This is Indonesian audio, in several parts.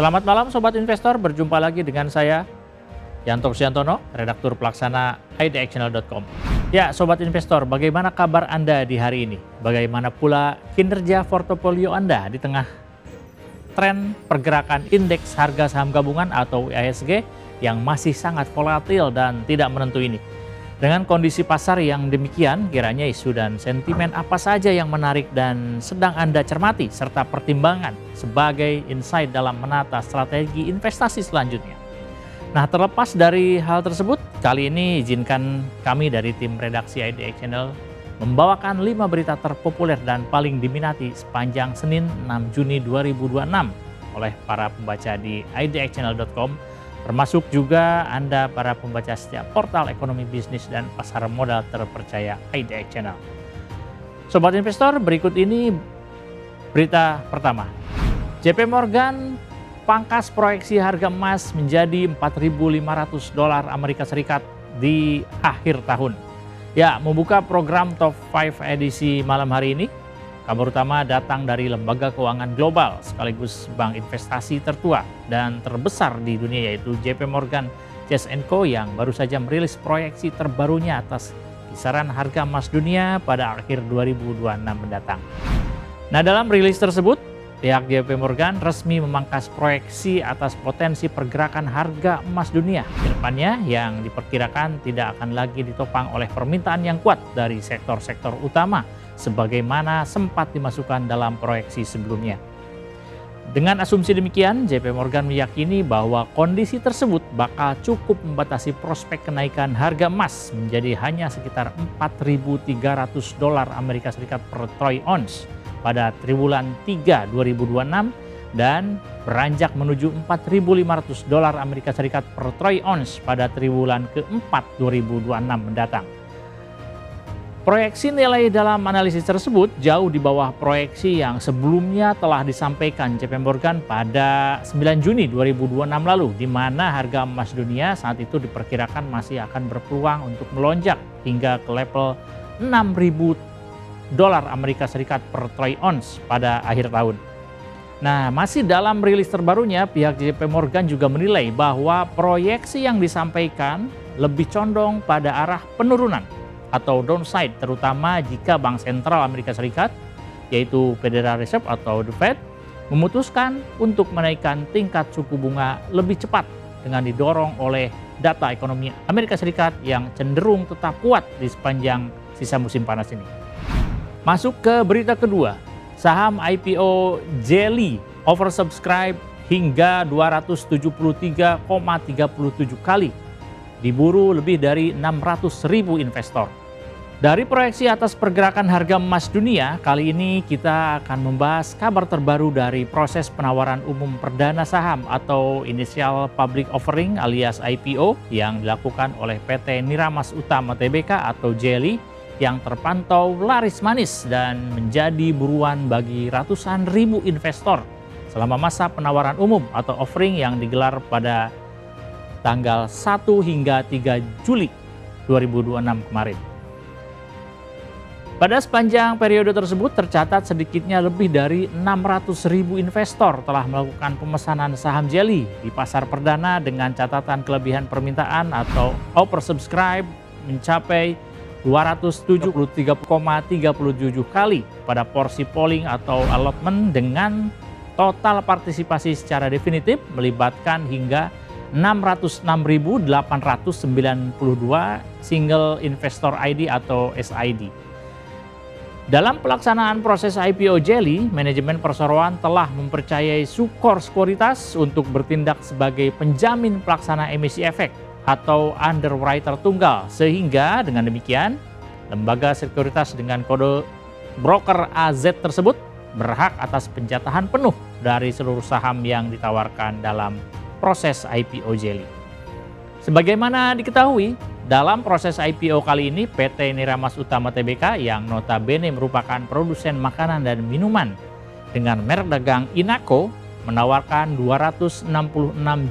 Selamat malam Sobat Investor, berjumpa lagi dengan saya, Yanto Kristiantono, redaktur pelaksana idxchannel.com. Ya Sobat Investor, bagaimana kabar Anda di hari ini? Bagaimana pula kinerja portofolio Anda di tengah tren pergerakan indeks harga saham gabungan atau IHSG yang masih sangat volatil dan tidak menentu ini? Dengan kondisi pasar yang demikian, kiranya isu dan sentimen apa saja yang menarik dan sedang Anda cermati serta pertimbangan sebagai insight dalam menata strategi investasi selanjutnya. Nah, terlepas dari hal tersebut, kali ini izinkan kami dari tim redaksi IDX Channel membawakan 5 berita terpopuler dan paling diminati sepanjang Senin 6 Juni 2026 oleh para pembaca di idxchannel.com, termasuk juga Anda para pembaca setiap portal ekonomi bisnis dan pasar modal terpercaya IDX Channel. Sobat Investor, berikut ini berita pertama. JP Morgan pangkas proyeksi harga emas menjadi $4.500 Amerika Serikat di akhir tahun. Ya, membuka program Top 5 edisi malam hari ini, kabar utama datang dari lembaga keuangan global sekaligus bank investasi tertua dan terbesar di dunia yaitu JP Morgan Chase & Co yang baru saja merilis proyeksi terbarunya atas kisaran harga emas dunia pada akhir 2026 mendatang. Nah, dalam rilis tersebut, pihak JP Morgan resmi memangkas proyeksi atas potensi pergerakan harga emas dunia ke depannya yang diperkirakan tidak akan lagi ditopang oleh permintaan yang kuat dari sektor-sektor utama sebagaimana sempat dimasukkan dalam proyeksi sebelumnya. Dengan asumsi demikian, JP Morgan meyakini bahwa kondisi tersebut bakal cukup membatasi prospek kenaikan harga emas menjadi hanya sekitar $4.300 Amerika Serikat per troy ounce pada triwulan 3 2026 dan beranjak menuju $4.500 Amerika Serikat per troy ounce pada triwulan ke-4 2026 mendatang. Proyeksi nilai dalam analisis tersebut jauh di bawah proyeksi yang sebelumnya telah disampaikan JP Morgan pada 9 Juni 2026 lalu, di mana harga emas dunia saat itu diperkirakan masih akan berpeluang untuk melonjak hingga ke level $6.000 Amerika Serikat per troy ounce pada akhir tahun. Nah, masih dalam rilis terbarunya, pihak JP Morgan juga menilai bahwa proyeksi yang disampaikan lebih condong pada arah penurunan atau downside, terutama jika Bank Sentral Amerika Serikat, yaitu Federal Reserve atau The Fed, memutuskan untuk menaikkan tingkat suku bunga lebih cepat dengan didorong oleh data ekonomi Amerika Serikat yang cenderung tetap kuat di sepanjang sisa musim panas ini. Masuk ke berita kedua, saham IPO Jelly oversubscribe hingga 273,37 kali, diburu lebih dari 600.000 investor. Dari proyeksi atas pergerakan harga emas dunia, kali ini kita akan membahas kabar terbaru dari proses penawaran umum perdana saham atau Initial Public Offering alias IPO yang dilakukan oleh PT Niramas Utama Tbk atau Jelly yang terpantau laris manis dan menjadi buruan bagi ratusan ribu investor selama masa penawaran umum atau offering yang digelar pada tanggal 1 hingga 3 Juli 2026 kemarin. Pada sepanjang periode tersebut tercatat sedikitnya lebih dari 600.000 investor telah melakukan pemesanan saham Jelly di pasar perdana dengan catatan kelebihan permintaan atau oversubscribe mencapai 273,37 kali pada porsi polling atau allotment dengan total partisipasi secara definitif melibatkan hingga 606.892 single investor ID atau SID. Dalam pelaksanaan proses IPO Jelly, manajemen perseroan telah mempercayai Sukor Sekuritas untuk bertindak sebagai penjamin pelaksana emisi efek atau underwriter tunggal, sehingga dengan demikian lembaga sekuritas dengan kode broker AZ tersebut berhak atas penjatahan penuh dari seluruh saham yang ditawarkan dalam proses IPO Jelly. Sebagaimana diketahui, dalam proses IPO kali ini PT Niramas Utama Tbk yang notabene merupakan produsen makanan dan minuman dengan merek dagang Inaco menawarkan 266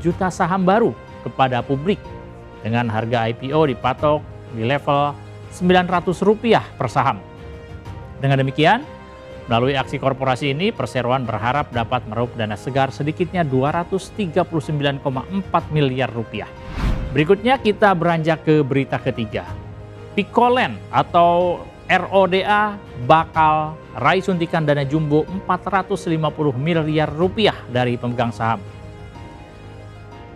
juta saham baru kepada publik dengan harga IPO dipatok di level Rp900 per saham. Dengan demikian, Melalui aksi korporasi ini, perseroan berharap dapat meraup dana segar sedikitnya 239,4 miliar rupiah. Berikutnya kita beranjak ke berita ketiga. Picoland atau RODA bakal raih suntikan dana jumbo 450 miliar rupiah dari pemegang saham.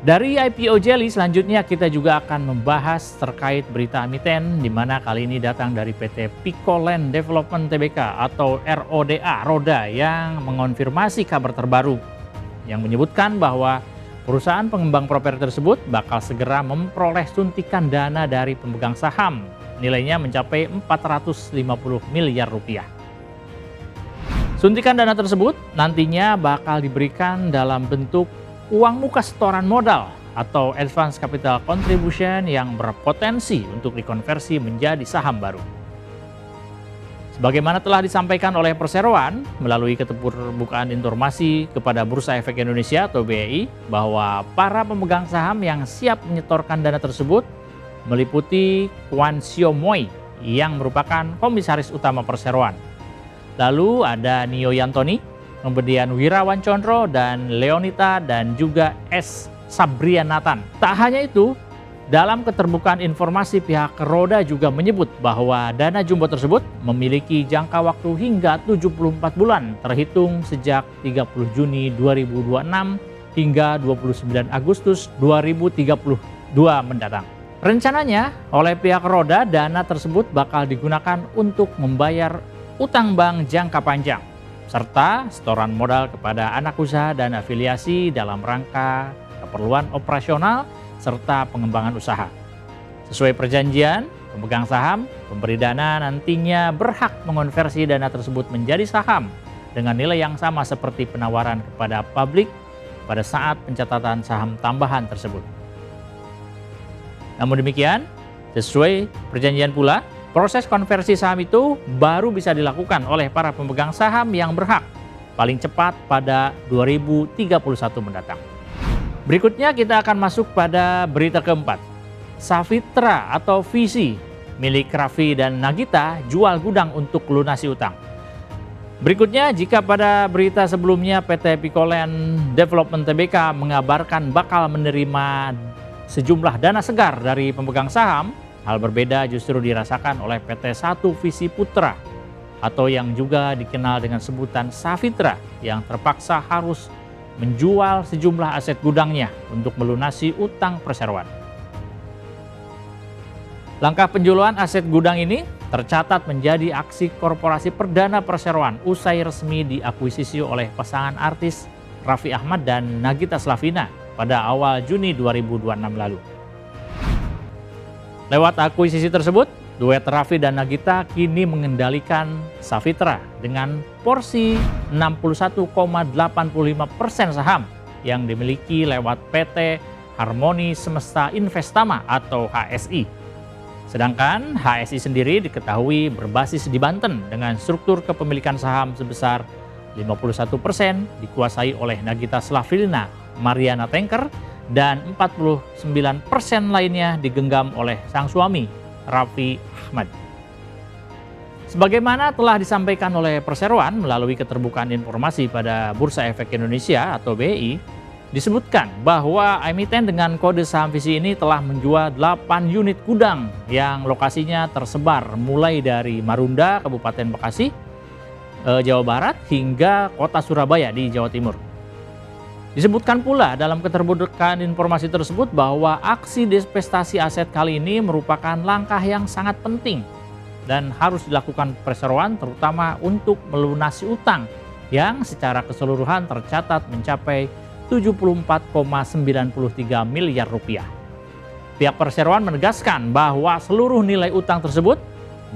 Dari IPO Jelly selanjutnya kita juga akan membahas terkait berita emiten di mana kali ini datang dari PT Picoland Development Tbk atau RODA yang mengonfirmasi kabar terbaru yang menyebutkan bahwa perusahaan pengembang properti tersebut bakal segera memperoleh suntikan dana dari pemegang saham. Nilainya mencapai 450 miliar rupiah. Suntikan dana tersebut nantinya bakal diberikan dalam bentuk uang muka setoran modal atau advance capital contribution yang berpotensi untuk dikonversi menjadi saham baru. Sebagaimana telah disampaikan oleh perseroan melalui keterbukaan informasi kepada Bursa Efek Indonesia atau BEI bahwa para pemegang saham yang siap menyetorkan dana tersebut meliputi Kwan Sio Moy yang merupakan komisaris utama perseroan. Lalu ada Nio Yantoni, kemudian Wirawan Condro dan Leonita dan juga S. Sabrianatan. Tak hanya itu, dalam keterbukaan informasi pihak Roda juga menyebut bahwa dana jumbo tersebut memiliki jangka waktu hingga 74 bulan terhitung sejak 30 Juni 2026 hingga 29 Agustus 2032 mendatang. Rencananya oleh pihak Roda dana tersebut bakal digunakan untuk membayar utang bank jangka panjang serta setoran modal kepada anak usaha dan afiliasi dalam rangka keperluan operasional serta pengembangan usaha. Sesuai perjanjian, pemegang saham, pemberi dana nantinya berhak mengonversi dana tersebut menjadi saham dengan nilai yang sama seperti penawaran kepada publik pada saat pencatatan saham tambahan tersebut. Namun demikian, sesuai perjanjian pula, proses konversi saham itu baru bisa dilakukan oleh para pemegang saham yang berhak paling cepat pada 2031 mendatang. Berikutnya kita akan masuk pada berita keempat. Safitra atau Visi milik Raffi dan Nagita jual gudang untuk lunasi utang. Berikutnya, jika pada berita sebelumnya PT Picoland Development Tbk mengabarkan bakal menerima sejumlah dana segar dari pemegang saham, hal berbeda justru dirasakan oleh PT Satu Visi Putra atau yang juga dikenal dengan sebutan Safitra yang terpaksa harus menjual sejumlah aset gudangnya untuk melunasi utang perseroan. Langkah penjualan aset gudang ini tercatat menjadi aksi korporasi perdana perseroan usai resmi diakuisisi oleh pasangan artis Raffi Ahmad dan Nagita Slavina pada awal Juni 2026 lalu. Lewat akuisisi tersebut, duet Raffi dan Nagita kini mengendalikan Safitra dengan porsi 61,85% saham yang dimiliki lewat PT Harmoni Semesta Investama atau HSI. Sedangkan HSI sendiri diketahui berbasis di Banten dengan struktur kepemilikan saham sebesar 51% dikuasai oleh Nagita Slavina Mariana Tengker dan 49% lainnya digenggam oleh sang suami Raffi Ahmad. Sebagaimana telah disampaikan oleh perseroan melalui keterbukaan informasi pada Bursa Efek Indonesia atau BEI, disebutkan bahwa emiten dengan kode saham Visi ini telah menjual 8 unit gudang yang lokasinya tersebar mulai dari Marunda, Kabupaten Bekasi, Jawa Barat hingga kota Surabaya di Jawa Timur. Disebutkan pula dalam keterbukaan informasi tersebut bahwa aksi divestasi aset kali ini merupakan langkah yang sangat penting dan harus dilakukan perseroan terutama untuk melunasi utang yang secara keseluruhan tercatat mencapai 74,93 miliar rupiah. Pihak perseroan menegaskan bahwa seluruh nilai utang tersebut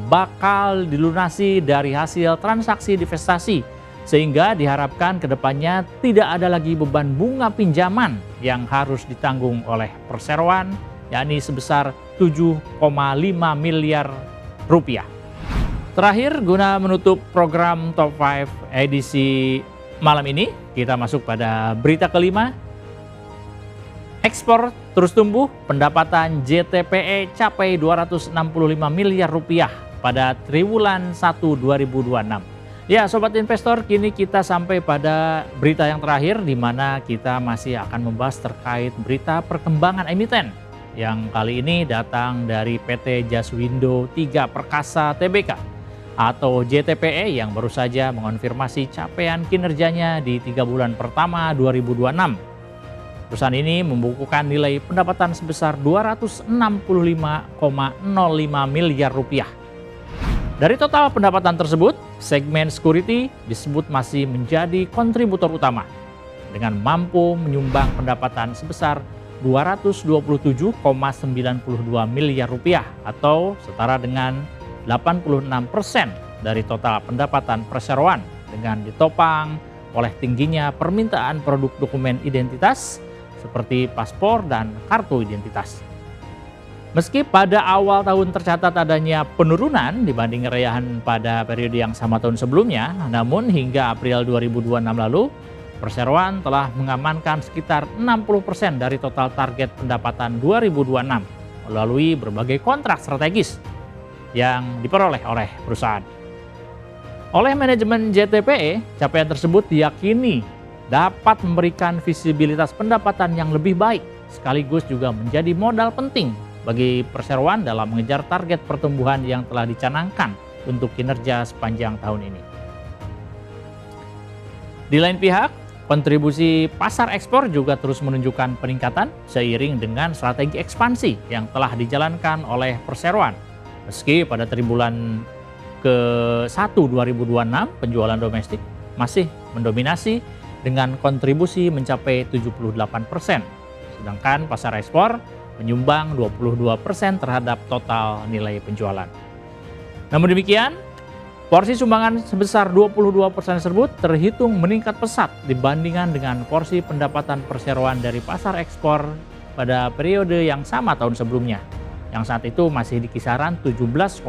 bakal dilunasi dari hasil transaksi divestasi sehingga diharapkan kedepannya tidak ada lagi beban bunga pinjaman yang harus ditanggung oleh perseroan, yakni sebesar 7,5 miliar rupiah. Terakhir, guna menutup program Top 5 edisi malam ini, kita masuk pada berita kelima. Ekspor terus tumbuh, pendapatan JTPE capai 265 miliar rupiah pada triwulan 1 2026. Ya, Sobat Investor, kini kita sampai pada berita yang terakhir di mana kita masih akan membahas terkait berita perkembangan emiten yang kali ini datang dari PT Jaswindo 3 Perkasa Tbk atau JTPE yang baru saja mengonfirmasi capaian kinerjanya di 3 bulan pertama 2026. Perusahaan ini membukukan nilai pendapatan sebesar 265,05 miliar rupiah. Dari total pendapatan tersebut, segmen security disebut masih menjadi kontributor utama dengan mampu menyumbang pendapatan sebesar 227,92 miliar rupiah atau setara dengan 86% dari total pendapatan perseroan dengan ditopang oleh tingginya permintaan produk dokumen identitas seperti paspor dan kartu identitas. Meski pada awal tahun tercatat adanya penurunan dibanding raihan pada periode yang sama tahun sebelumnya, namun hingga April 2026 lalu, perseroan telah mengamankan sekitar 60% dari total target pendapatan 2026 melalui berbagai kontrak strategis yang diperoleh oleh perusahaan. Oleh manajemen JTPE, capaian tersebut diyakini dapat memberikan visibilitas pendapatan yang lebih baik, sekaligus juga menjadi modal penting bagi perseroan dalam mengejar target pertumbuhan yang telah dicanangkan untuk kinerja sepanjang tahun ini. Di lain pihak, kontribusi pasar ekspor juga terus menunjukkan peningkatan seiring dengan strategi ekspansi yang telah dijalankan oleh perseroan. Meski pada triwulan ke-1 2026 penjualan domestik masih mendominasi dengan kontribusi mencapai 78%, sedangkan pasar ekspor menyumbang 22% terhadap total nilai penjualan. Namun demikian, porsi sumbangan sebesar 22% tersebut terhitung meningkat pesat dibandingkan dengan porsi pendapatan perseroan dari pasar ekspor pada periode yang sama tahun sebelumnya, yang saat itu masih di kisaran 17,8%.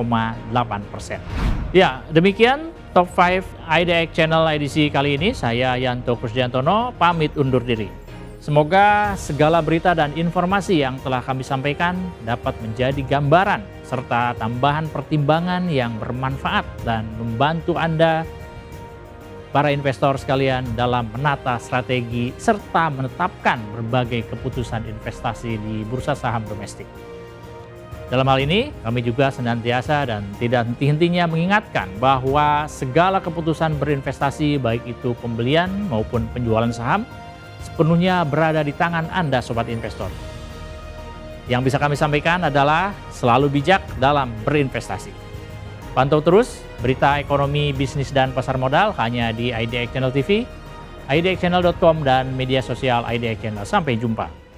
Ya, demikian Top 5 IDX Channel edisi kali ini. Saya Yanto Kusdiantono pamit undur diri. Semoga segala berita dan informasi yang telah kami sampaikan dapat menjadi gambaran serta tambahan pertimbangan yang bermanfaat dan membantu Anda, para investor sekalian, dalam menata strategi serta menetapkan berbagai keputusan investasi di bursa saham domestik. Dalam hal ini, kami juga senantiasa dan tidak henti-hentinya mengingatkan bahwa segala keputusan berinvestasi, baik itu pembelian maupun penjualan saham, sepenuhnya berada di tangan Anda, Sobat Investor. Yang bisa kami sampaikan adalah selalu bijak dalam berinvestasi. Pantau terus berita ekonomi, bisnis, dan pasar modal hanya di IDX Channel TV, idxchannel.com, dan media sosial IDX Channel. Sampai jumpa.